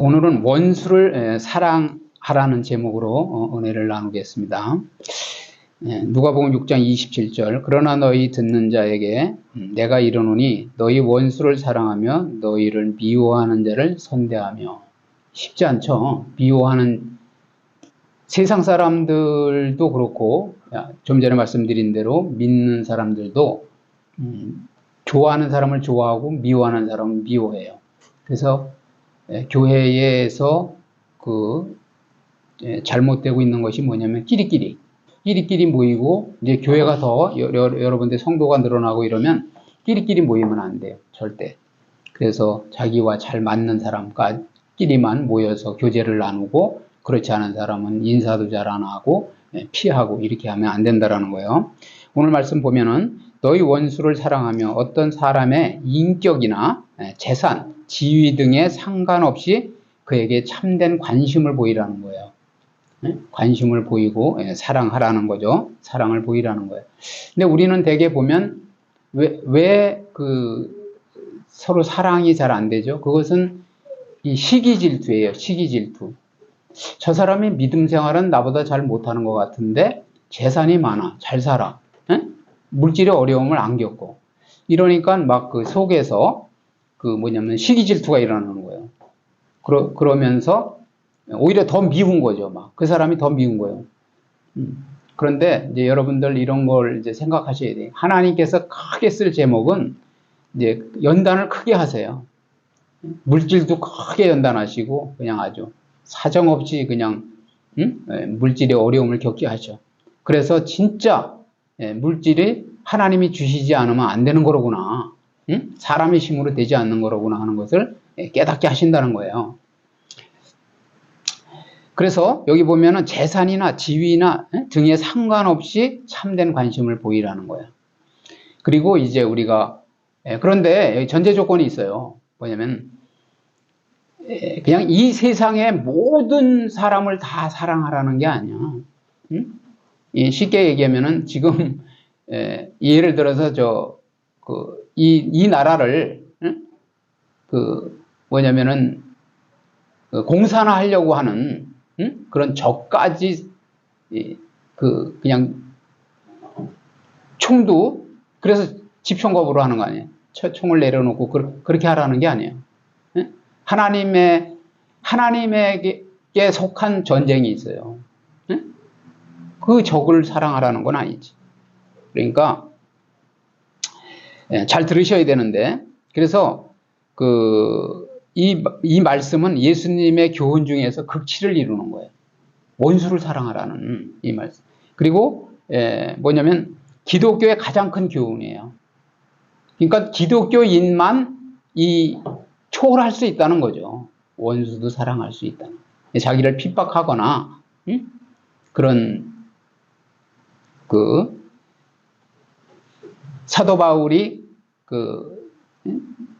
오늘은 원수를 사랑하라는 제목으로 은혜를 나누겠습니다. 누가복음 6장 27절 그러나 너희 듣는 자에게 내가 이르노니 너희 원수를 사랑하며 너희를 미워하는 자를 선대하며. 쉽지 않죠. 미워하는 세상 사람들도 그렇고 좀 전에 말씀드린 대로 믿는 사람들도 좋아하는 사람을 좋아하고 미워하는 사람을 미워해요. 그래서 교회에서 잘못되고 있는 것이 뭐냐면 끼리끼리 모이고, 이제 교회가 더 여러 군데 성도가 늘어나고 이러면 끼리끼리 모이면 안 돼요. 절대. 그래서 자기와 잘 맞는 사람끼리만 모여서 교제를 나누고, 그렇지 않은 사람은 인사도 잘 안 하고 피하고 이렇게 하면 안 된다라는 거예요. 오늘 말씀 보면은 너희 원수를 사랑하며 어떤 사람의 인격이나 재산, 지위 등에 상관없이 그에게 참된 관심을 보이라는 거예요. 관심을 보이고 사랑하라는 거죠. 사랑을 보이라는 거예요. 근데 우리는 대개 보면 왜 서로 사랑이 잘 안 되죠? 그것은 이 시기 질투예요. 시기 질투. 저 사람이 믿음 생활은 나보다 잘 못하는 것 같은데 재산이 많아, 잘 살아, 물질의 어려움을 안 겪고, 이러니까 막 그 속에서 시기 질투가 일어나는 거예요. 그러면서 오히려 더 미운 거죠. 막 그 사람이 더 미운 거예요. 그런데 이제 여러분들 이런 걸 이제 생각하셔야 돼요. 하나님께서 크게 쓸 제목은 이제 연단을 크게 하세요. 물질도 크게 연단하시고 그냥 아주 사정없이 그냥 물질의 어려움을 겪게 하죠. 그래서 진짜 물질이 하나님이 주시지 않으면 안 되는 거로구나, 사람의 힘으로 되지 않는 거로구나 하는 것을 깨닫게 하신다는 거예요. 그래서 여기 보면은 재산이나 지위나 등에 상관없이 참된 관심을 보이라는 거예요. 그리고 이제 우리가 그런데 전제 조건이 있어요. 뭐냐면 그냥 이 세상의 모든 사람을 다 사랑하라는 게 아니야. 쉽게 얘기하면은 지금 예를 들어서 이 나라를 공산화 하려고 하는 그런 적까지 그냥 총도 그래서 집총겁으로 하는 거 아니에요. 총을 내려놓고 그렇게 하라는 게 아니에요. 하나님에게 속한 전쟁이 있어요. 그 적을 사랑하라는 건 아니지. 그러니까 잘 들으셔야 되는데, 그래서 이 말씀은 예수님의 교훈 중에서 극치를 이루는 거예요. 원수를 사랑하라는 이 말씀. 그리고 뭐냐면 기독교의 가장 큰 교훈이에요. 그러니까 기독교인만 초월할 수 있다는 거죠. 원수도 사랑할 수 있다. 자기를 핍박하거나 그런 사도 바울이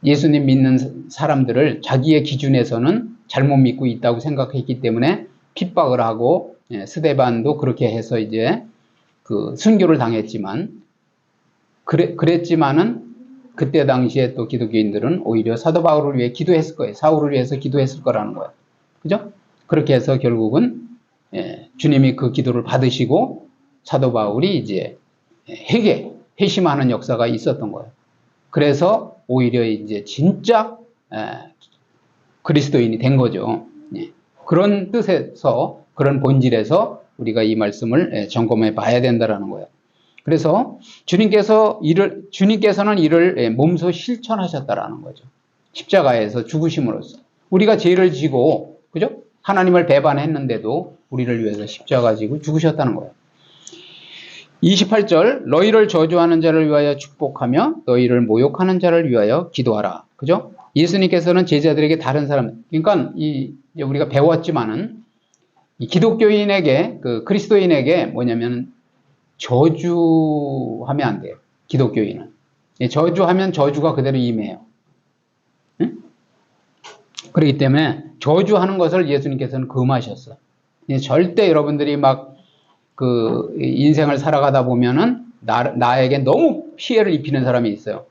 예수님 믿는 사람들을 자기의 기준에서는 잘못 믿고 있다고 생각했기 때문에 핍박을 하고, 스데반도 그렇게 해서 이제 순교를 당했지만, 그랬지만은 그때 당시에 또 기독교인들은 오히려 사도 바울을 위해 기도했을 거예요. 사울을 위해서 기도했을 거라는 거예요. 그죠? 그렇게 해서 결국은 주님이 그 기도를 받으시고 사도 바울이 이제 회심하는 역사가 있었던 거예요. 그래서 오히려 이제 진짜 그리스도인이 된 거죠. 그런 뜻에서, 그런 본질에서 우리가 이 말씀을 점검해 봐야 된다라는 거예요. 그래서 주님께서는 이를 몸소 실천하셨다라는 거죠. 십자가에서 죽으심으로써 우리가 죄를 지고, 그죠? 하나님을 배반했는데도 우리를 위해서 십자가 지고 죽으셨다는 거예요. 28절 너희를 저주하는 자를 위하여 축복하며 너희를 모욕하는 자를 위하여 기도하라. 그죠? 예수님께서는 제자들에게 다른 사람, 그러니까 우리가 배웠지만은 이 기독교인에게, 그리스도인에게 뭐냐면 저주하면 안 돼요. 기독교인은 저주하면 저주가 그대로 임해요. 그렇기 때문에 저주하는 것을 예수님께서는 금하셨어. 절대 여러분들이 막 인생을 살아가다 보면은 나에게 너무 피해를 입히는 사람이 있어요.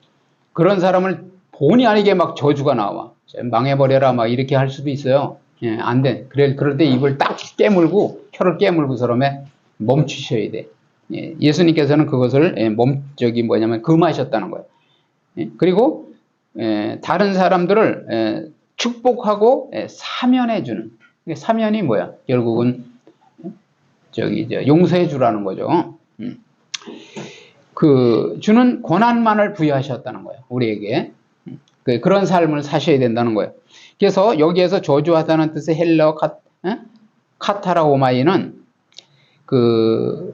그런 사람을 본의 아니게 막 저주가 나와. 망해버려라 막 이렇게 할 수도 있어요. 예, 안 돼. 그럴 때 입을 딱 깨물고 혀를 깨물고 서름에 멈추셔야 돼. 예, 예수님께서는 그것을 뭐냐면 금하셨다는 거예요. 예, 그리고 다른 사람들을 축복하고 사면해 주는. 사면이 뭐야? 결국은 용서해 주라는 거죠. 주는 권한만을 부여하셨다는 거예요. 우리에게. 그런 삶을 사셔야 된다는 거예요. 그래서 여기에서 저주하다는 뜻의 헬러 카타라오마이는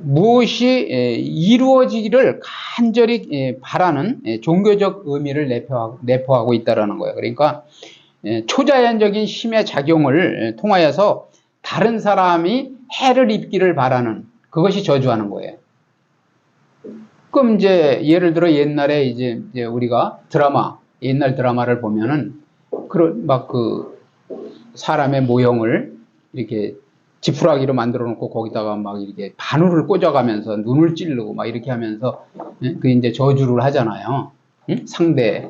무엇이 이루어지기를 간절히 바라는 종교적 의미를 내포하고 있다는 거예요. 그러니까 초자연적인 힘의 작용을 통하여서 다른 사람이 해를 입기를 바라는 그것이 저주하는 거예요. 그럼 이제 예를 들어 옛날에 이제 우리가 옛날 드라마를 보면은 사람의 모형을 이렇게 지푸라기로 만들어 놓고 거기다가 막 이렇게 바늘을 꽂아가면서 눈을 찌르고 막 이렇게 하면서 그 이제 저주를 하잖아요. 상대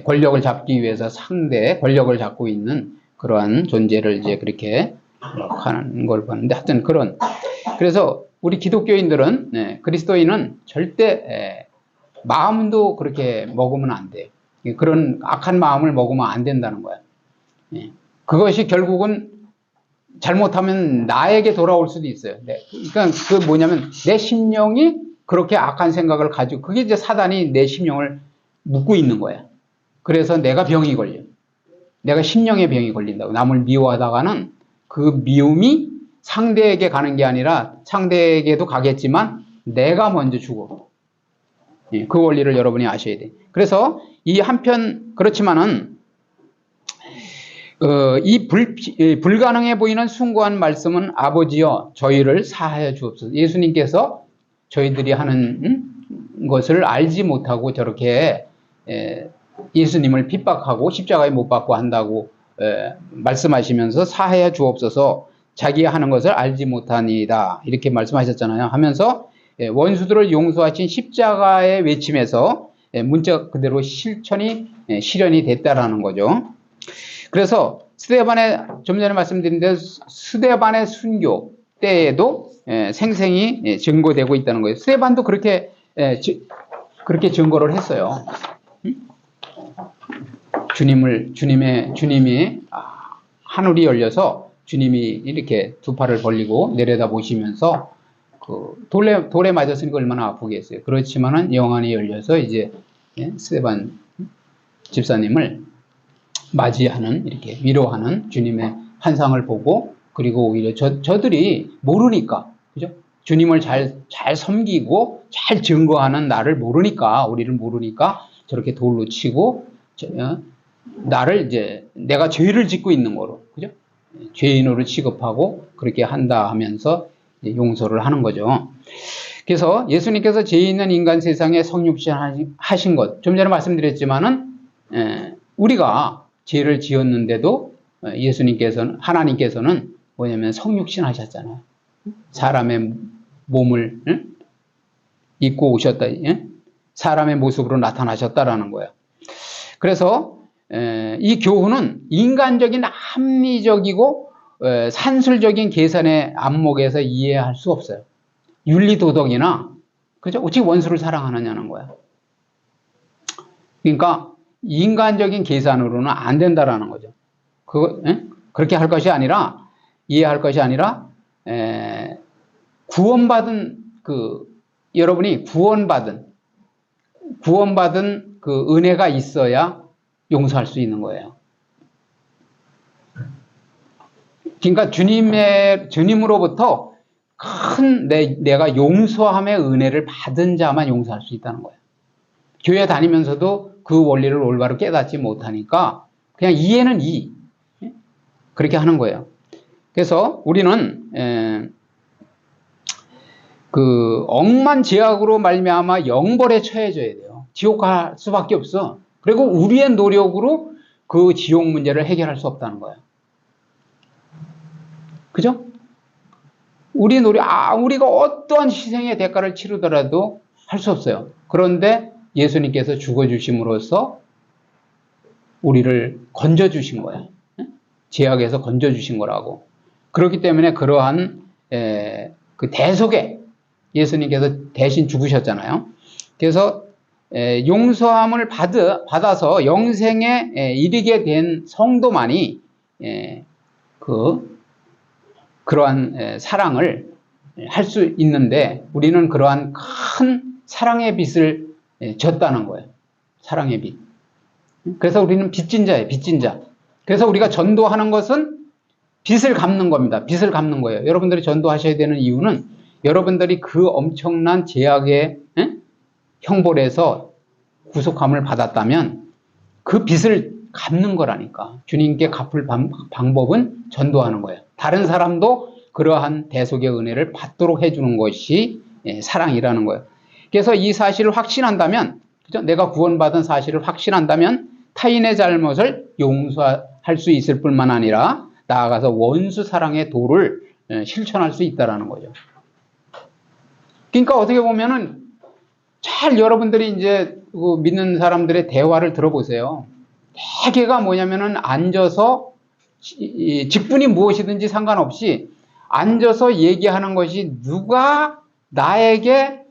권력을 잡기 위해서 상대 권력을 잡고 있는 그러한 존재를 이제 그렇게 하는 걸 봤는데 하여튼 그래서 우리 기독교인들은 그리스도인은 절대 마음도 그렇게 먹으면 안 돼요. 그런 악한 마음을 먹으면 안 된다는 거예요. 그것이 결국은 잘못하면 나에게 돌아올 수도 있어요. 그러니까 뭐냐면 내 심령이 그렇게 악한 생각을 가지고 그게 이제 사단이 내 심령을 묶고 있는 거야. 그래서 내가 병이 걸려. 내가 심령에 병이 걸린다고. 남을 미워하다가는 그 미움이 상대에게 가는 게 아니라 상대에게도 가겠지만 내가 먼저 죽어. 그 원리를 여러분이 아셔야 돼. 그래서 이 한편 그렇지만은 이 불가능해 보이는 숭고한 말씀은 아버지여 저희를 사하여 주옵소서. 예수님께서 저희들이 하는 것을 알지 못하고 저렇게 예수님을 핍박하고 십자가에 못 박고 한다고 말씀하시면서 사하여 주옵소서. 자기가 하는 것을 알지 못하니이다 이렇게 말씀하셨잖아요. 하면서 원수들을 용서하신 십자가의 외침에서 문자 그대로 실현이 됐다라는 거죠. 그래서 좀 전에 말씀드린 대로 스데반의 순교 때에도 생생히 증거되고 있다는 거예요. 스데반도 그렇게 증거를 했어요. 주님이 하늘이 열려서 주님이 이렇게 두 팔을 벌리고 내려다 보시면서 돌에 맞았으니까 얼마나 아프겠어요. 그렇지만은 영안이 열려서 이제 스데반 집사님을 맞이하는 이렇게 위로하는 주님의 환상을 보고 그리고 오히려 저들이 모르니까 그죠? 주님을 잘 섬기고 잘 증거하는 나를 모르니까 우리를 모르니까 저렇게 돌로 치고 나를 이제 내가 죄를 짓고 있는 거로 그죠? 죄인으로 취급하고 그렇게 한다 하면서 용서를 하는 거죠. 그래서 예수님께서 죄 있는 인간 세상에 성육신 하신 것, 좀 전에 말씀드렸지만은 우리가 죄를 지었는데도 하나님께서는 뭐냐면 성육신 하셨잖아요. 사람의 몸을 입고 오셨다. 사람의 모습으로 나타나셨다라는 거예요. 그래서 이 교훈은 인간적인 합리적이고 산술적인 계산의 안목에서 이해할 수 없어요. 윤리 도덕이나 그죠? 어떻게 원수를 사랑하느냐는 거야. 그러니까 인간적인 계산으로는 안 된다라는 거죠. 그렇게 할 것이 아니라 이해할 것이 아니라 구원받은 여러분이 구원받은 그 은혜가 있어야 용서할 수 있는 거예요. 그러니까 주님으로부터 큰 내가 용서함의 은혜를 받은 자만 용서할 수 있다는 거예요. 교회 다니면서도 그 원리를 올바로 깨닫지 못하니까 그냥 이해는 그렇게 하는 거예요. 그래서 우리는 억만 제약으로 말미암아 영벌에 처해져야 돼요. 지옥 갈 수밖에 없어. 그리고 우리의 노력으로 그 지옥 문제를 해결할 수 없다는 거예요. 그죠? 우리가 어떠한 희생의 대가를 치르더라도 할 수 없어요. 그런데 예수님께서 죽어주심으로써 우리를 건져주신 거예요. 죄악에서 건져주신 거라고. 그렇기 때문에 그러한 그 대속에 예수님께서 대신 죽으셨잖아요. 그래서 용서함을 받아서 영생에 이르게 된 성도만이 그러한 사랑을 할 수 있는데, 우리는 그러한 큰 사랑의 빚을 졌다는 거예요. 사랑의 빚. 그래서 우리는 빚진 자예요. 빚진 자. 그래서 우리가 전도하는 것은 빚을 갚는 겁니다. 빚을 갚는 거예요. 여러분들이 전도하셔야 되는 이유는 여러분들이 그 엄청난 죄악의 형벌에서 구속함을 받았다면 그 빚을 갚는 거라니까. 주님께 갚을 방법은 전도하는 거예요. 다른 사람도 그러한 대속의 은혜를 받도록 해주는 것이 사랑이라는 거예요. 그래서 이 사실을 확신한다면, 그죠? 내가 구원받은 사실을 확신한다면 타인의 잘못을 용서할 수 있을 뿐만 아니라 나아가서 원수 사랑의 도를 실천할 수 있다라는 거죠. 그러니까 어떻게 보면은 잘 여러분들이 이제 그 믿는 사람들의 대화를 들어보세요. 대개가 뭐냐면은 앉아서 직분이 무엇이든지 상관없이 앉아서 얘기하는 것이 누가 나에게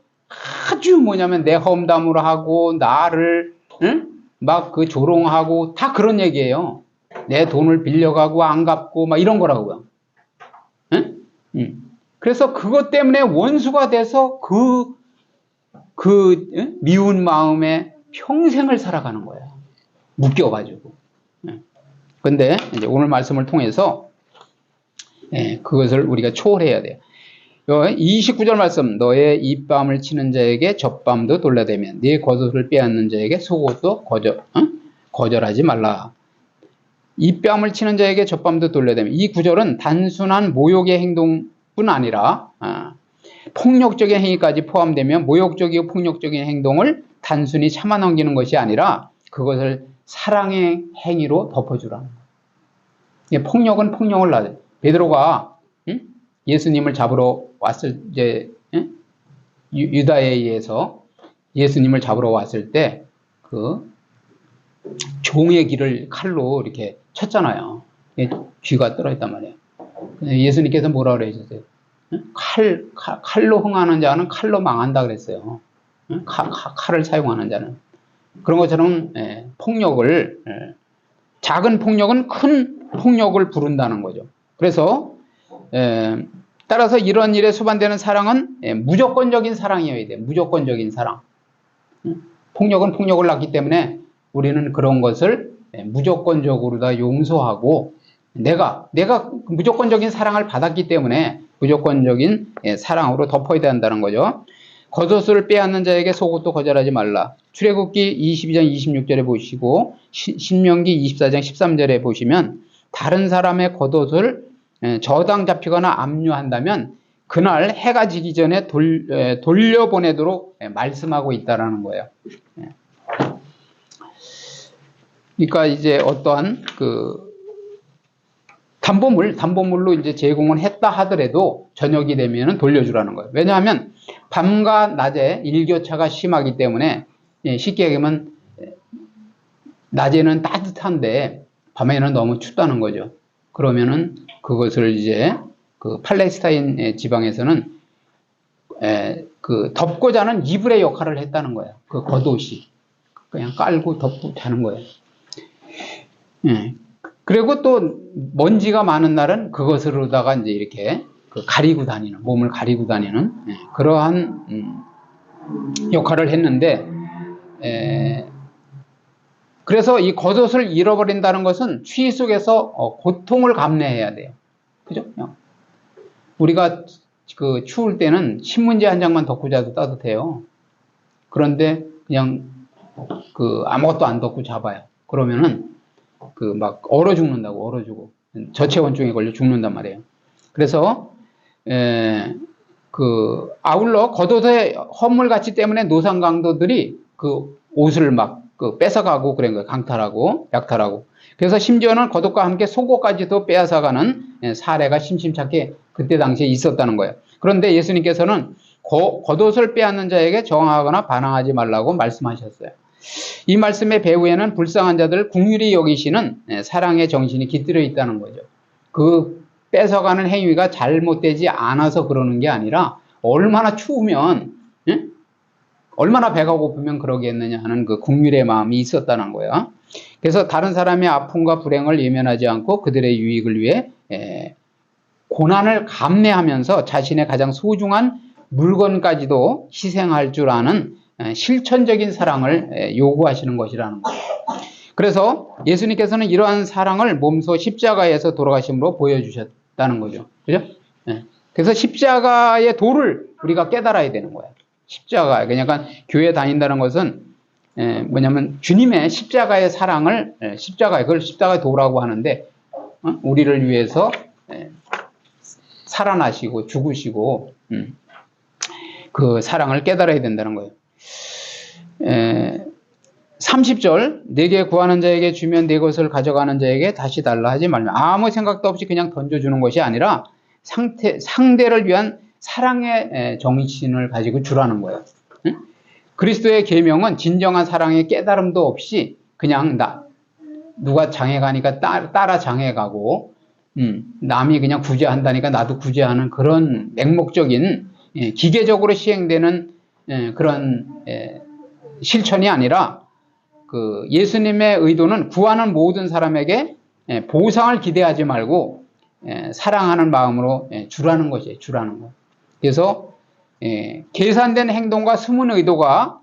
아주 뭐냐면 내 험담으로 하고 나를 막 그 조롱하고 다 그런 얘기예요. 내 돈을 빌려가고 안 갚고 막 이런 거라고요. 그래서 그것 때문에 원수가 돼서 미운 마음에 평생을 살아가는 거예요. 묶여가지고. 근데 이제 오늘 말씀을 통해서 그것을 우리가 초월해야 돼요. 29절 말씀, 너의 입밤을 치는 자에게 젖밤도 돌려대며 네 겉옷을 빼앗는 자에게 속옷도 거절하지 말라. 입밤을 치는 자에게 젖밤도 돌려대며, 이 구절은 단순한 모욕의 행동뿐 아니라 폭력적인 행위까지 포함되며 모욕적이고 폭력적인 행동을 단순히 참아 넘기는 것이 아니라 그것을 사랑의 행위로 덮어주라는 거예요. 폭력은 폭력을 낳아요. 베드로가 예수님을 잡으러 왔을 때 유다에 의해서 예수님을 잡으러 왔을 때 그 종의 귀를 칼로 이렇게 쳤잖아요. 귀가 떨어졌단 말이에요. 예수님께서 뭐라 그러셨어요? 칼로 흥하는 자는 칼로 망한다 그랬어요. 칼을 사용하는 자는. 그런 것처럼 폭력을, 작은 폭력은 큰 폭력을 부른다는 거죠. 그래서 따라서 이런 일에 수반되는 사랑은 무조건적인 사랑이어야 돼요. 무조건적인 사랑. 폭력은 폭력을 낳기 때문에 우리는 그런 것을 무조건적으로 다 용서하고, 내가 무조건적인 사랑을 받았기 때문에 무조건적인 사랑으로 덮어야 된다는 거죠. 겉옷을 빼앗는 자에게 속옷도 거절하지 말라. 출애굽기 22장 26절에 보시고 신명기 24장 13절에 보시면 다른 사람의 겉옷을 저당 잡히거나 압류한다면 그날 해가 지기 전에 돌려보내도록 말씀하고 있다라는 거예요. 그러니까 이제 어떠한 그 담보물로 이제 제공을 했다 하더라도 저녁이 되면은 돌려주라는 거예요. 왜냐하면 밤과 낮에 일교차가 심하기 때문에, 쉽게 얘기하면 낮에는 따뜻한데 밤에는 너무 춥다는 거죠. 그러면은 그것을 이제 그 팔레스타인 지방에서는 그 덮고 자는 이불의 역할을 했다는 거예요. 그 겉옷이 그냥 깔고 덮고 자는 거예요. 그리고 또 먼지가 많은 날은 그것으로다가 이제 이렇게 가리고 다니는, 몸을 가리고 다니는 그러한 역할을 했는데, 그래서 이 겉옷을 잃어버린다는 것은 추위 속에서 고통을 감내해야 돼요. 그죠? 우리가 그 추울 때는 신문지 한 장만 덮고 자도 따뜻해요. 그런데 그냥 그 아무것도 안 덮고 자봐요. 그러면은 그 막 얼어 죽는다고, 얼어 죽고 저체온증에 걸려 죽는단 말이에요. 그래서 그 아울러 겉옷의 허물 가치 때문에 노상 강도들이 그 옷을 막 뺏어가고 그런 거예요. 강탈하고 약탈하고. 그래서 심지어는 겉옷과 함께 속옷까지도 빼앗아가는 사례가 심심찮게 그때 당시에 있었다는 거예요. 그런데 예수님께서는 겉옷을 빼앗는 자에게 저항하거나 반항하지 말라고 말씀하셨어요. 이 말씀의 배후에는 불쌍한 자들 긍휼히 여기시는 사랑의 정신이 깃들어 있다는 거죠. 그 뺏어가는 행위가 잘못되지 않아서 그러는 게 아니라 얼마나 추우면, 얼마나 배가 고프면 그러겠느냐 하는 그 긍휼의 마음이 있었다는 거야. 그래서 다른 사람의 아픔과 불행을 예면하지 않고 그들의 유익을 위해 고난을 감내하면서 자신의 가장 소중한 물건까지도 희생할 줄 아는 실천적인 사랑을 요구하시는 것이라는 거예요. 그래서 예수님께서는 이러한 사랑을 몸소 십자가에서 돌아가심으로 보여주셨다는 거죠. 그죠? 그래서 십자가의 도를 우리가 깨달아야 되는 거예요. 십자가, 그러니까 교회 다닌다는 것은 뭐냐면 주님의 십자가의 사랑을, 그걸 십자가의 도라고 하는데, 우리를 위해서 살아나시고 죽으시고 그 사랑을 깨달아야 된다는 거예요. 30절, 내게 구하는 자에게 주면 내 것을 가져가는 자에게 다시 달라 하지 말며, 아무 생각도 없이 그냥 던져주는 것이 아니라 상대를 위한 사랑의 정신을 가지고 주라는 거예요. 그리스도의 계명은 진정한 사랑의 깨달음도 없이 그냥 누가 장해가니까 따라 장해가고, 남이 그냥 구제한다니까 나도 구제하는 그런 맹목적인 기계적으로 시행되는 그런 실천이 아니라, 그 예수님의 의도는 구하는 모든 사람에게 보상을 기대하지 말고 사랑하는 마음으로 주라는 것이에요. 주라는 거. 그래서 계산된 행동과 숨은 의도나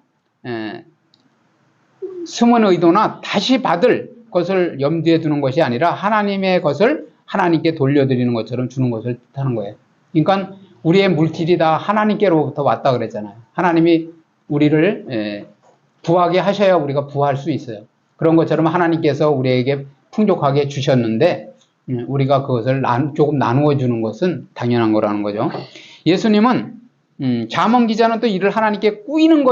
다시 받을 것을 염두에 두는 것이 아니라 하나님의 것을 하나님께 돌려드리는 것처럼 주는 것을 뜻하는 거예요. 그러니까 우리의 물질이 다 하나님께로부터 왔다 그랬잖아요. 하나님이 우리를 부하게 하셔야 우리가 부할 수 있어요. 그런 것처럼 하나님께서 우리에게 풍족하게 주셨는데 우리가 그것을 조금 나누어 주는 것은 당연한 거라는 거죠. 예수님은 잠언 기자는 또 이를 하나님께 꾸이는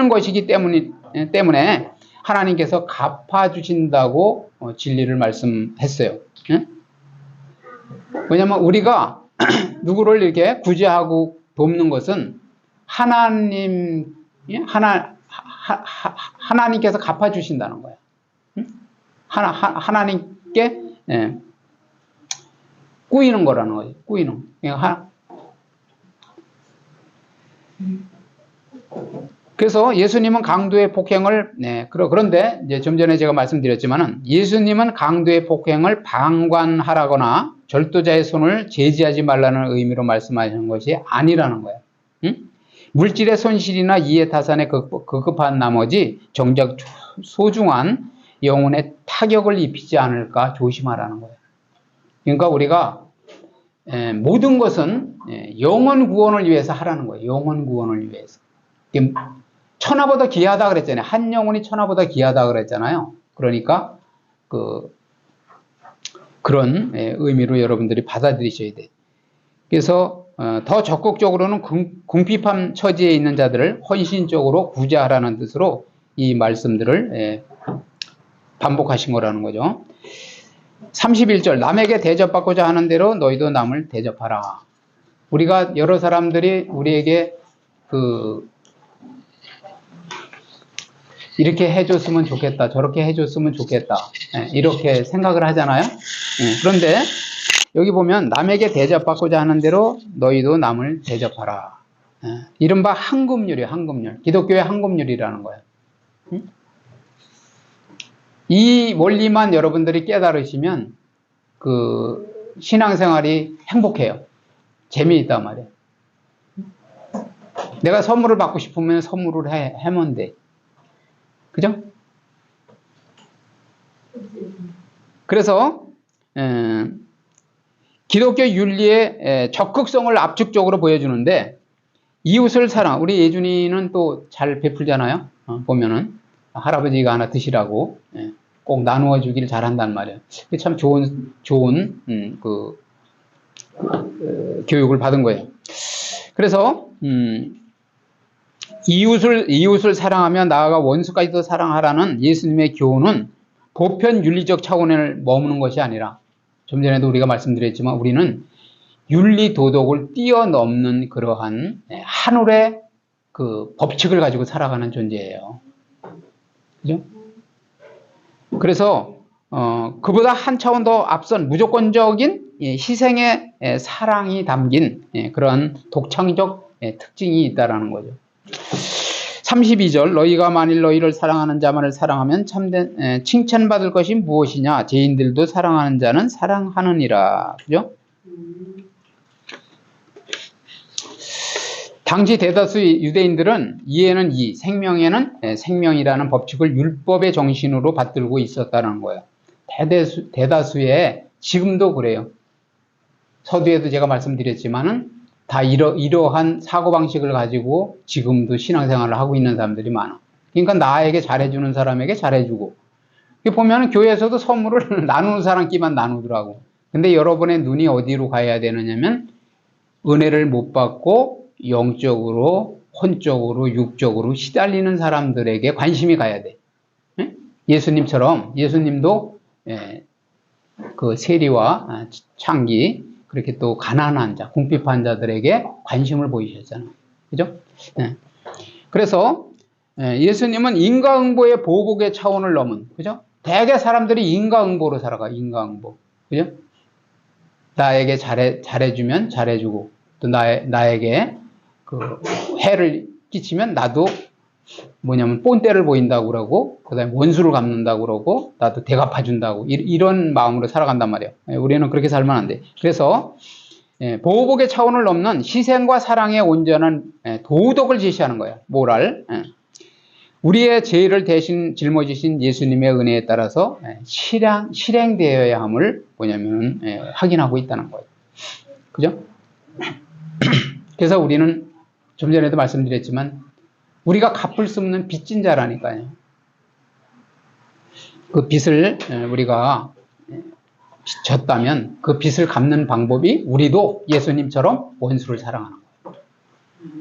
것이기 때문에 하나님께서 갚아주신다고 진리를 말씀했어요. 왜냐하면 우리가 누구를 이렇게 구제하고 돕는 것은 하나님께서 갚아주신다는 거예요. 하나님께 꾸이는 거라는 거예요. 꾸이는. 그래서 예수님은 강도의 폭행을, 그런데 이제 좀 전에 제가 말씀드렸지만은 예수님은 강도의 폭행을 방관하라거나 절도자의 손을 제지하지 말라는 의미로 말씀하시는 것이 아니라는 거예요. 물질의 손실이나 이해타산에 급급한 나머지 정작 소중한 영혼에 타격을 입히지 않을까 조심하라는 거예요. 그러니까 우리가 모든 것은 영혼 구원을 위해서 하라는 거예요. 영혼 구원을 위해서. 천하보다 귀하다 그랬잖아요. 한 영혼이 천하보다 귀하다 그랬잖아요. 그러니까 그런 의미로 여러분들이 받아들이셔야 돼요. 그래서 더 적극적으로는 궁핍한 처지에 있는 자들을 헌신적으로 구제하라는 뜻으로 이 말씀들을 반복하신 거라는 거죠. 31절, 남에게 대접받고자 하는 대로 너희도 남을 대접하라. 우리가 여러 사람들이 우리에게 이렇게 해줬으면 좋겠다, 저렇게 해줬으면 좋겠다, 이렇게 생각을 하잖아요. 그런데 여기 보면 남에게 대접받고자 하는 대로 너희도 남을 대접하라. 이른바 황금률이에요. 황금률. 기독교의 황금률이라는 거예요. 이 원리만 여러분들이 깨달으시면 그 신앙생활이 행복해요. 재미있단 말이에요. 내가 선물을 받고 싶으면 선물을 하면 돼. 그죠? 그래서 기독교 윤리의 적극성을 압축적으로 보여주는데, 이웃을 사랑, 우리 예준이는 또 잘 베풀잖아요. 보면은 할아버지가 하나 드시라고 꼭 나누어 주기를 잘한단 말이에요. 참 좋은 교육을 받은 거예요. 그래서 이웃을 사랑하며 나아가 원수까지도 사랑하라는 예수님의 교훈은 보편 윤리적 차원을 머무는 것이 아니라, 좀 전에도 우리가 말씀드렸지만 우리는 윤리 도덕을 뛰어넘는 그러한 하늘의 그 법칙을 가지고 살아가는 존재예요. 그죠? 그래서 그보다 한 차원 더 앞선 무조건적인 희생의 사랑이 담긴 그런 독창적 특징이 있다라는 거죠. 32절 너희가 만일 너희를 사랑하는 자만을 사랑하면 참된 칭찬받을 것이 무엇이냐 죄인들도 사랑하는 자는 사랑하느니라. 그죠? 당시 대다수 유대인들은 이에는 이, 생명에는 생명이라는 법칙을 율법의 정신으로 받들고 있었다는 거예요. 대다수의 지금도 그래요. 서두에도 제가 말씀드렸지만은 다 이러한 사고방식을 가지고 지금도 신앙생활을 하고 있는 사람들이 많아. 그러니까 나에게 잘해주는 사람에게 잘해주고. 보면은 교회에서도 선물을 나누는 사람끼만 나누더라고. 근데 여러분의 눈이 어디로 가야 되느냐면 은혜를 못 받고 영적으로, 혼적으로, 육적으로 시달리는 사람들에게 관심이 가야 돼. 예수님처럼, 예수님도 그 세리와 창기, 그렇게 또 가난한 자, 궁핍한 자들에게 관심을 보이셨잖아요. 그죠? 그래서 예수님은 인과응보의 보복의 차원을 넘은, 그죠? 대개 사람들이 인과응보로 살아가, 인과응보. 그죠? 나에게 잘해주면 잘해주고, 또 나에게 그 해를 끼치면 나도 뭐냐면 본때를 보인다고 그러고, 그 다음에 원수를 갚는다고 그러고, 나도 대갚아준다고, 이런 마음으로 살아간단 말이에요. 우리는 그렇게 살면 안 돼. 그래서 보복의 차원을 넘는 희생과 사랑의 온전한 도덕을 제시하는 거예요. 모랄. 우리의 죄를 대신 짊어지신 예수님의 은혜에 따라서 실행되어야 함을 뭐냐면 확인하고 있다는 거예요. 그죠? 그래서 우리는 좀 전에도 말씀드렸지만 우리가 갚을 수 없는 빚진 자라니까요. 그 빚을 우리가 졌다면 그 빚을 갚는 방법이 우리도 예수님처럼 원수를 사랑하는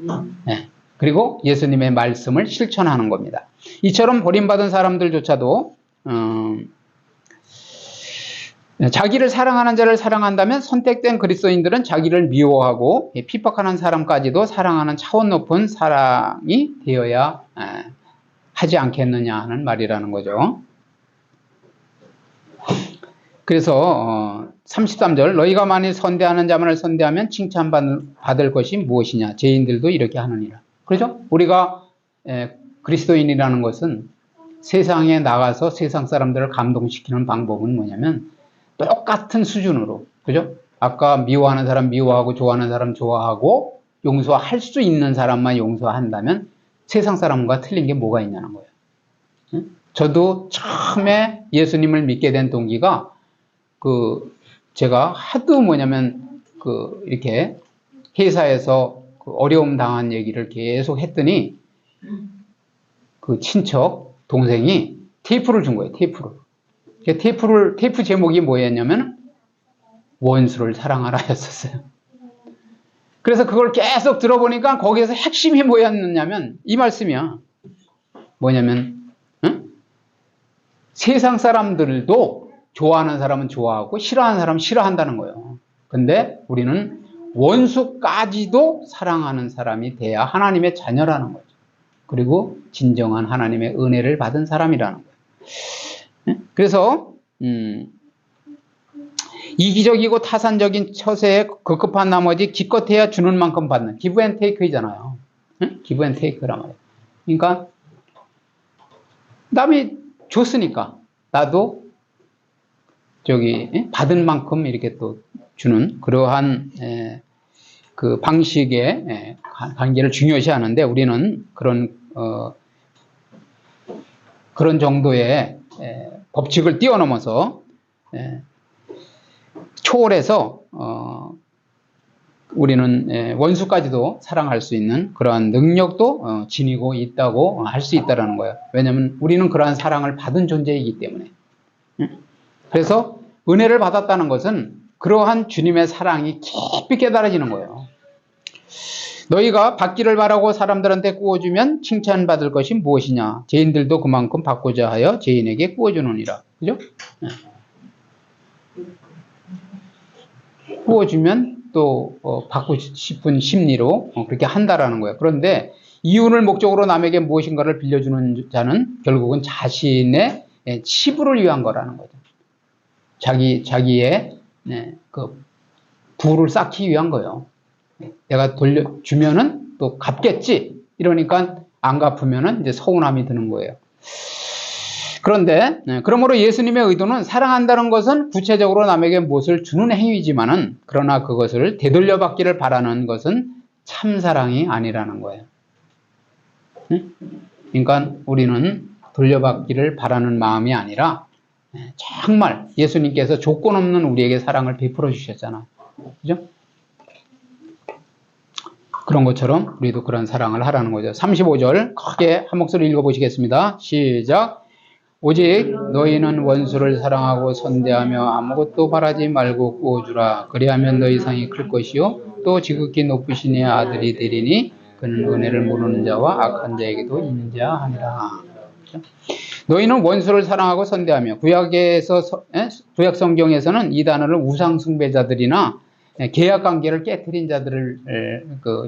거예요. 그리고 예수님의 말씀을 실천하는 겁니다. 이처럼 버림받은 사람들조차도 자기를 사랑하는 자를 사랑한다면 선택된 그리스도인들은 자기를 미워하고 핍박하는 사람까지도 사랑하는 차원 높은 사랑이 되어야 하지 않겠느냐 하는 말이라는 거죠. 그래서 33절 너희가 만일 선대하는 자만을 선대하면 칭찬받을 것이 무엇이냐 죄인들도 이렇게 하느니라. 그렇죠? 우리가 그리스도인이라는 것은 세상에 나가서 세상 사람들을 감동시키는 방법은 뭐냐면 똑같은 수준으로, 그죠? 아까 미워하는 사람 미워하고 좋아하는 사람 좋아하고 용서할 수 있는 사람만 용서한다면 세상 사람과 틀린 게 뭐가 있냐는 거예요. 저도 처음에 예수님을 믿게 된 동기가 제가 하도 뭐냐면 이렇게 회사에서 어려움 당한 얘기를 계속 했더니 그 친척 동생이 테이프를 준 거예요. 테이프 제목이 뭐였냐면 원수를 사랑하라 였었어요. 그래서 그걸 계속 들어보니까 거기에서 핵심이 뭐였느냐면 이 말씀이야. 뭐냐면 세상 사람들도 좋아하는 사람은 좋아하고 싫어하는 사람은 싫어한다는 거예요. 근데 우리는 원수까지도 사랑하는 사람이 돼야 하나님의 자녀라는 거죠. 그리고 진정한 하나님의 은혜를 받은 사람이라는 거예요. 그래서 이기적이고 타산적인 처세에 급급한 나머지 기껏해야 주는 만큼 받는 기브 앤 테이크이잖아요. 기브 앤 테이크란 말이에요. 그러니까 남이 줬으니까 나도 받은 만큼 이렇게 또 주는 그러한 그 방식의 관계를 중요시 하는데 우리는 그런 정도의 법칙을 뛰어넘어서 초월해서 우리는 원수까지도 사랑할 수 있는 그러한 능력도 지니고 있다고 할 수 있다는 거예요. 왜냐하면 우리는 그러한 사랑을 받은 존재이기 때문에. 그래서 은혜를 받았다는 것은 그러한 주님의 사랑이 깊이 깨달아지는 거예요. 너희가 받기를 바라고 사람들한테 구워주면 칭찬받을 것이 무엇이냐? 죄인들도 그만큼 받고자 하여 죄인에게 구워주느니라. 그죠? 구워주면 또 받고 싶은 심리로 그렇게 한다라는 거예요. 그런데 이윤을 목적으로 남에게 무엇인가를 빌려주는 자는 결국은 자신의 치부를 위한 거라는 거죠. 자기의 그 부를 쌓기 위한 거예요. 내가 돌려주면은 또 갚겠지. 이러니까 안 갚으면은 이제 서운함이 드는 거예요. 그런데 그러므로 예수님의 의도는 사랑한다는 것은 구체적으로 남에게 무엇을 주는 행위지만은 그러나 그것을 되돌려받기를 바라는 것은 참사랑이 아니라는 거예요. 그러니까 우리는 돌려받기를 바라는 마음이 아니라 정말 예수님께서 조건 없는 우리에게 사랑을 베풀어 주셨잖아. 그죠? 그런 것처럼 우리도 그런 사랑을 하라는 거죠. 35절 크게 한 목소리 읽어보시겠습니다. 시작. 오직 너희는 원수를 사랑하고 선대하며 아무것도 바라지 말고 구워주라. 그리하면 너희 상이 클 것이요 또 지극히 높으신 이의 아들이 되리니 그는 은혜를 모르는 자와 악한 자에게도 인자하니라. 너희는 원수를 사랑하고 선대하며 구약 성경에서는 이 단어를 우상 숭배자들이나 계약 관계를 깨트린 자들을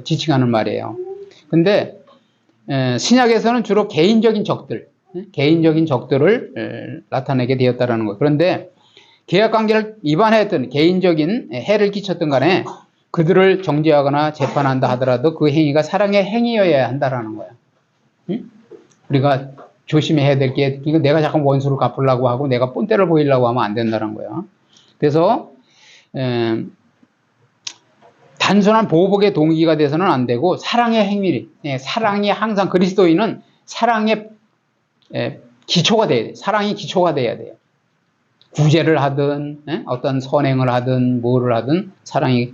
지칭하는 말이에요. 근데 신약에서는 주로 개인적인 적들을 나타내게 되었다라는 거예요. 그런데 계약 관계를 위반했던 개인적인 해를 끼쳤던 간에 그들을 정죄하거나 재판한다 하더라도 그 행위가 사랑의 행위여야 한다라는 거예요. 우리가 조심해야 될 게, 이거 내가 잠깐 원수를 갚으려고 하고 내가 뽐때를 보이려고 하면 안 된다는 거예요. 그래서 단순한 보복의 동기가 돼서는 안 되고 사랑의 행위, 사랑이 항상 그리스도인은 사랑의 기초가 돼야 돼요. 사랑이 기초가 돼야 돼요. 구제를 하든 어떤 선행을 하든 뭐를 하든 사랑이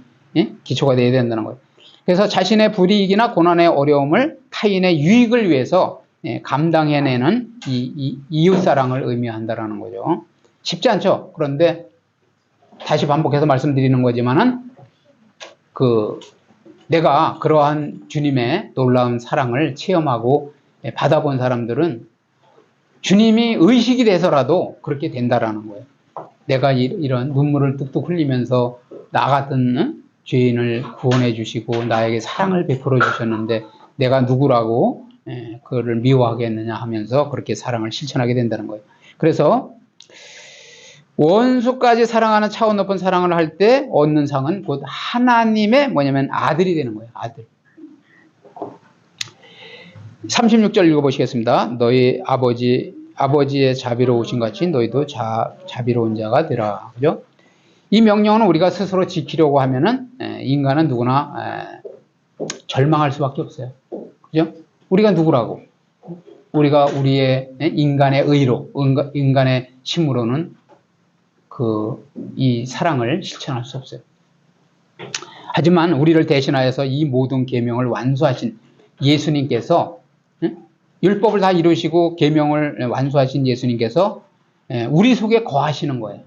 기초가 돼야 된다는 거예요. 그래서 자신의 불이익이나 고난의 어려움을 타인의 유익을 위해서 감당해내는 이 이웃사랑을 의미한다는 거죠. 쉽지 않죠. 그런데 다시 반복해서 말씀드리는 거지만은 내가 그러한 주님의 놀라운 사랑을 체험하고 받아본 사람들은 주님이 의식이 돼서라도 그렇게 된다라는 거예요. 내가 이런 눈물을 뚝뚝 흘리면서 나 같은 죄인을 구원해 주시고 나에게 사랑을 베풀어 주셨는데 내가 누구라고 그거를 미워하겠느냐 하면서 그렇게 사랑을 실천하게 된다는 거예요. 그래서 원수까지 사랑하는 차원 높은 사랑을 할 때 얻는 상은 곧 하나님의 아들이 되는 거예요. 아들. 36절 읽어보시겠습니다. 너희 아버지의 자비로우신 같이 너희도 자비로운 자가 되라. 그죠? 이 명령은 우리가 스스로 지키려고 하면은 인간은 누구나 절망할 수밖에 없어요. 그죠? 우리가 누구라고? 우리가 우리의 인간의 의로, 인간의 힘으로는 이 사랑을 실천할 수 없어요. 하지만 우리를 대신하여서 이 모든 계명을 완수하신 예수님께서 율법을 다 이루시고 계명을 완수하신 예수님께서 우리 속에 거하시는 거예요.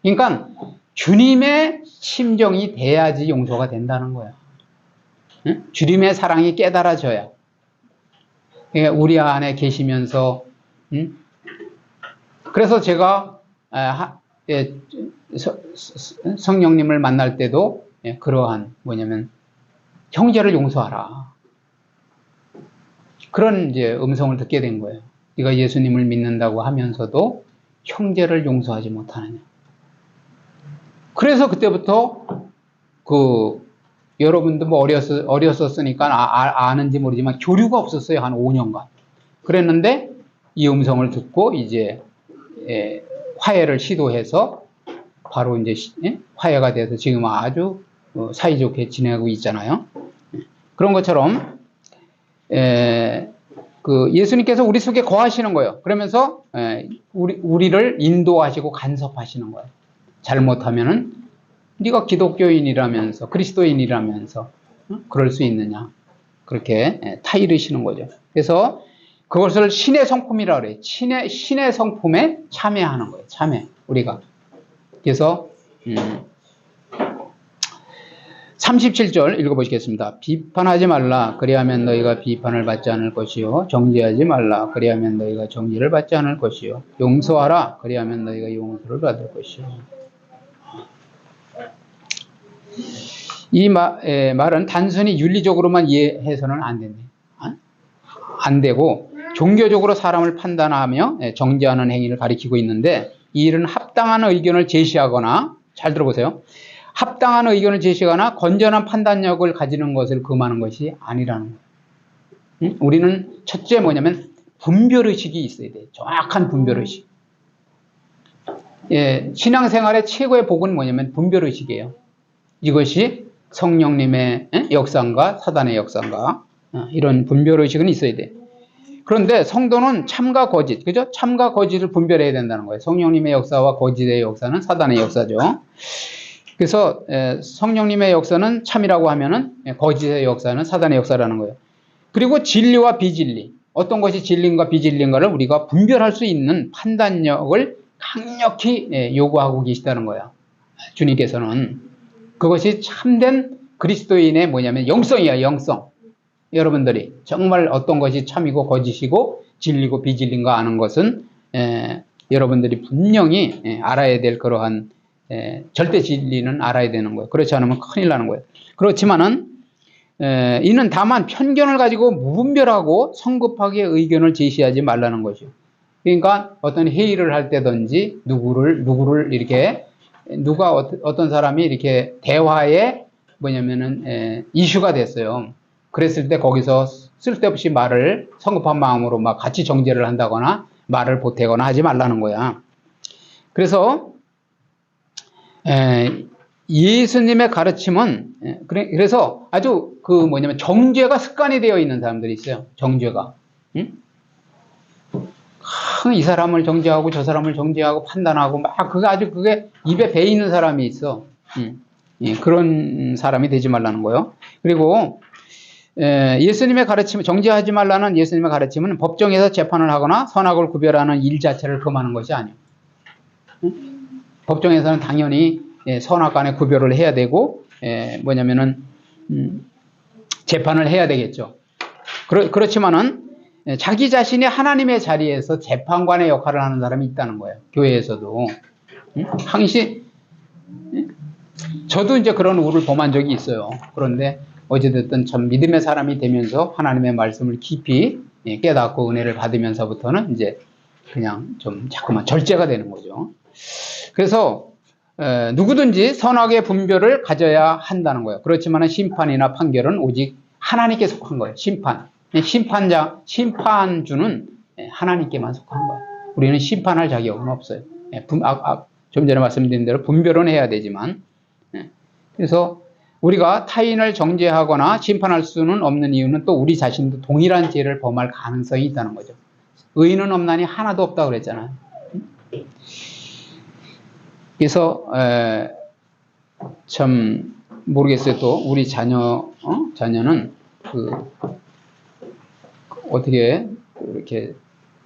그러니까 주님의 심정이 돼야지 용서가 된다는 거예요. 주님의 사랑이 깨달아져야. 우리 안에 계시면서 그래서 제가 성령님을 만날 때도 그러한 형제를 용서하라. 그런 이제 음성을 듣게 된 거예요. 네가 예수님을 믿는다고 하면서도 형제를 용서하지 못하느냐. 그래서 그때부터 여러분도 어렸었으니까 아는지 모르지만 교류가 없었어요. 한 5년간. 그랬는데 이 음성을 듣고 이제 화해를 시도해서 바로 이제 화해가 돼서 지금 아주 사이좋게 지내고 있잖아요. 그런 것처럼 예수님께서 우리 속에 거하시는 거예요. 그러면서 우리를 인도하시고 간섭하시는 거예요. 잘못하면은 네가 기독교인이라면서 그리스도인이라면서 그럴 수 있느냐, 그렇게 타이르시는 거죠. 그래서 그것을 신의 성품이라고 그래요. 신의 성품에 참여하는 거예요. 참여, 우리가. 그래서 37절 읽어보시겠습니다. 비판하지 말라. 그리하면 너희가 비판을 받지 않을 것이요. 정죄하지 말라. 그리하면 너희가 정죄를 받지 않을 것이요. 용서하라. 그리하면 너희가 용서를 받을 것이요. 이 말은 단순히 윤리적으로만 이해해서는 안 된다. 안 되고 종교적으로 사람을 판단하며 정죄하는 행위를 가리키고 있는데, 이 일은 합당한 의견을 제시하거나, 잘 들어보세요. 합당한 의견을 제시하거나 건전한 판단력을 가지는 것을 금하는 것이 아니라는 거예요. 우리는 첫째 뭐냐면 분별의식이 있어야 돼요. 정확한 분별의식. 예, 신앙생활의 최고의 복은 뭐냐면 분별의식이에요. 이것이 성령님의 역사인가 사단의 역사인가, 이런 분별의식은 있어야 돼. 그런데 성도는 참과 거짓, 그죠? 참과 거짓을 분별해야 된다는 거예요. 성령님의 역사와 거짓의 역사는 사단의 역사죠. 그래서 성령님의 역사는 참이라고 하면은 거짓의 역사는 사단의 역사라는 거예요. 그리고 진리와 비진리, 어떤 것이 진리인가 비진리인가를 우리가 분별할 수 있는 판단력을 강력히 요구하고 계시다는 거야. 주님께서는. 그것이 참된 그리스도인의 뭐냐면 영성이야, 영성. 여러분들이 정말 어떤 것이 참이고 거짓이고 진리고 비진리인가 아는 것은 여러분들이 분명히 알아야 될 그러한 절대 진리는 알아야 되는 거예요. 그렇지 않으면 큰일 나는 거예요. 그렇지만은 이는 다만 편견을 가지고 무분별하고 성급하게 의견을 제시하지 말라는 것이요. 그러니까 어떤 회의를 할 때든지 누구를 이렇게 누가 어떤 사람이 이렇게 대화에 뭐냐면은 이슈가 됐어요. 그랬을 때 거기서 쓸데없이 말을 성급한 마음으로 막 같이 정죄를 한다거나 말을 보태거나 하지 말라는 거야. 그래서 예수님의 가르침은 그래서 아주 그 뭐냐면 정죄가 습관이 되어 있는 사람들이 있어요. 정죄가. 응? 이 사람을 정죄하고 저 사람을 정죄하고 판단하고 막 그게 입에 배 있는 사람이 있어. 예, 그런 사람이 되지 말라는 거예요. 그리고 예수님의 가르침, 정죄하지 말라는 예수님의 가르침은 법정에서 재판을 하거나 선악을 구별하는 일 자체를 금하는 것이 아니에요. 법정에서는 당연히 선악 간의 구별을 해야 되고 뭐냐면은 재판을 해야 되겠죠. 그렇지만은 자기 자신이 하나님의 자리에서 재판관의 역할을 하는 사람이 있다는 거예요. 교회에서도. 항시 저도 이제 그런 우를 범한 적이 있어요. 그런데 어찌됐든 참 믿음의 사람이 되면서 하나님의 말씀을 깊이 깨닫고 은혜를 받으면서부터는 이제 그냥 좀 자꾸만 절제가 되는 거죠. 그래서 누구든지 선악의 분별을 가져야 한다는 거예요. 그렇지만 심판이나 판결은 오직 하나님께 속한 거예요. 심판주는 하나님께만 속한 거예요. 우리는 심판할 자격은 없어요. 좀 전에 말씀드린 대로 분별은 해야 되지만, 그래서 우리가 타인을 정죄하거나 심판할 수는 없는 이유는 또 우리 자신도 동일한 죄를 범할 가능성이 있다는 거죠. 의인은 없나니 하나도 없다고 그랬잖아요. 그래서 참 모르겠어요. 또 우리 자녀는 어떻게 이렇게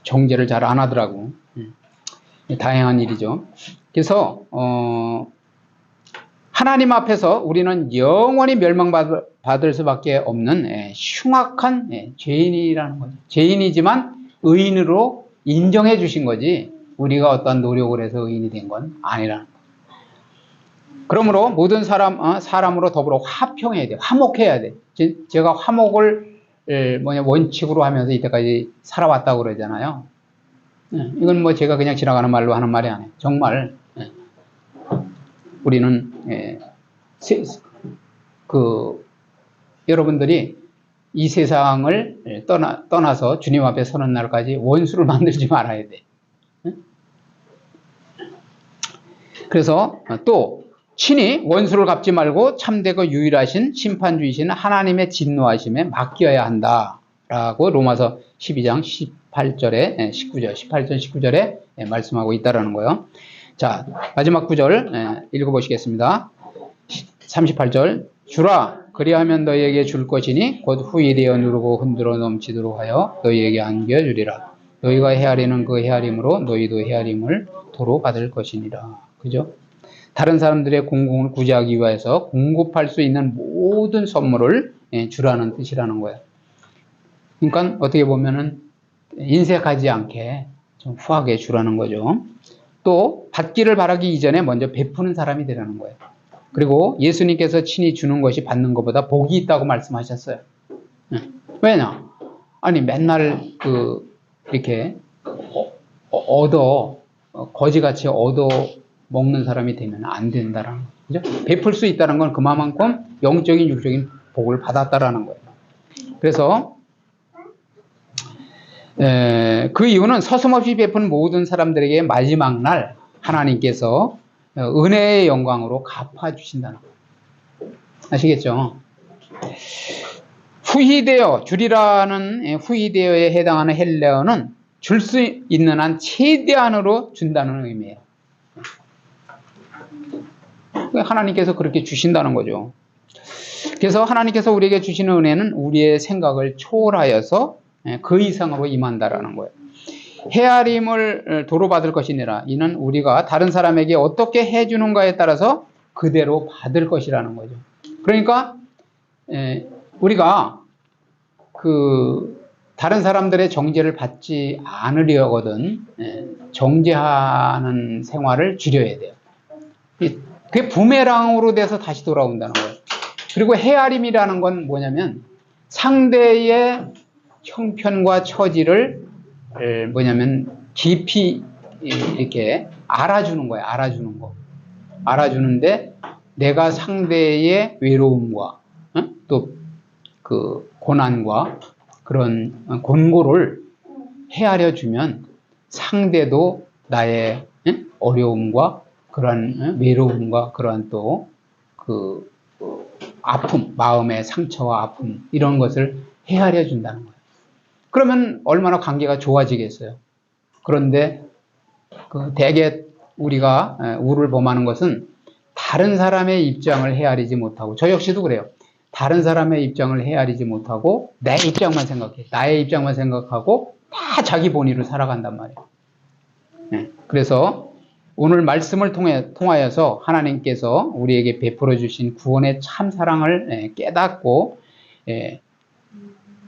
정죄를 잘 안 하더라고. 다행한 일이죠. 그래서 하나님 앞에서 우리는 영원히 멸망받을 수밖에 없는 흉악한 죄인이라는 거죠. 죄인이지만 의인으로 인정해 주신 거지 우리가 어떤 노력을 해서 의인이 된 건 아니라는 거예요. 그러므로 모든 사람으로 더불어 화평해야 돼. 화목해야 돼. 제가 화목을 원칙으로 하면서 이때까지 살아왔다고 그러잖아요. 이건 뭐 제가 그냥 지나가는 말로 하는 말이 아니에요. 정말 우리는 여러분들이 이 세상을 떠나서 주님 앞에 서는 날까지 원수를 만들지 말아야 돼. 그래서 또 친히 원수를 갚지 말고 참되고 유일하신 심판주이신 하나님의 진노하심에 맡겨야 한다라고 로마서 12장 18절 19절에 말씀하고 있다라는 거예요. 자, 마지막 구절 읽어보시겠습니다. 38절 주라 그리하면 너희에게 줄 것이니 곧 후일되어 누르고 흔들어 넘치도록 하여 너희에게 안겨주리라. 너희가 헤아리는 그 헤아림으로 너희도 헤아림을 도로 받을 것이니라. 그죠? 다른 사람들의 공공을 구제하기 위해서 공급할 수 있는 모든 선물을 주라는 뜻이라는 거예요. 그러니까 어떻게 보면은 인색하지 않게 좀 후하게 주라는 거죠. 또 받기를 바라기 이전에 먼저 베푸는 사람이 되라는 거예요. 그리고 예수님께서 친히 주는 것이 받는 것보다 복이 있다고 말씀하셨어요. 왜냐? 아니 맨날 이렇게 거지같이 얻어 먹는 사람이 되면 안 된다라는 거죠. 그죠? 베풀 수 있다는 건 그만큼 영적인 육적인 복을 받았다라는 거예요. 그래서 그 이유는 서슴없이 베푼 모든 사람들에게 마지막 날 하나님께서 은혜의 영광으로 갚아주신다는 거예요. 아시겠죠? 후히데어, 줄이라는 후히데어에 해당하는 헬레어는 줄 수 있는 한 최대한으로 준다는 의미예요. 하나님께서 그렇게 주신다는 거죠. 그래서 하나님께서 우리에게 주시는 은혜는 우리의 생각을 초월하여서 그 이상으로 임한다라는 거예요. 헤아림을 도로 받을 것이니라. 이는 우리가 다른 사람에게 어떻게 해주는가에 따라서 그대로 받을 것이라는 거죠. 그러니까 우리가 다른 사람들의 정죄를 받지 않으려거든 정죄하는 생활을 줄여야 돼요. 그게 부메랑으로 돼서 다시 돌아온다는 거예요. 그리고 헤아림이라는 건 뭐냐면 상대의 형편과 처지를 깊이 이렇게 알아주는 거예요. 알아주는 거. 알아주는데 내가 상대의 외로움과 또 그 고난과 그런 권고를 헤아려 주면 상대도 나의 어려움과 그러한 외로움과 그러한 또 아픔, 마음의 상처와 아픔 이런 것을 헤아려 준다는 거예요. 그러면 얼마나 관계가 좋아지겠어요. 그런데 대개 우리가 우를 범하는 것은 다른 사람의 입장을 헤아리지 못하고, 저 역시도 그래요. 다른 사람의 입장을 헤아리지 못하고 내 입장만 생각해. 나의 입장만 생각하고 다 자기 본의로 살아간단 말이에요. 그래서 오늘 말씀을 통하여서 하나님께서 우리에게 베풀어 주신 구원의 참 사랑을 깨닫고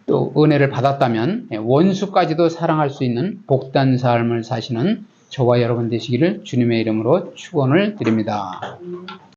또 은혜를 받았다면 원수까지도 사랑할 수 있는 복된 삶을 사시는 저와 여러분 되시기를 주님의 이름으로 축원을 드립니다.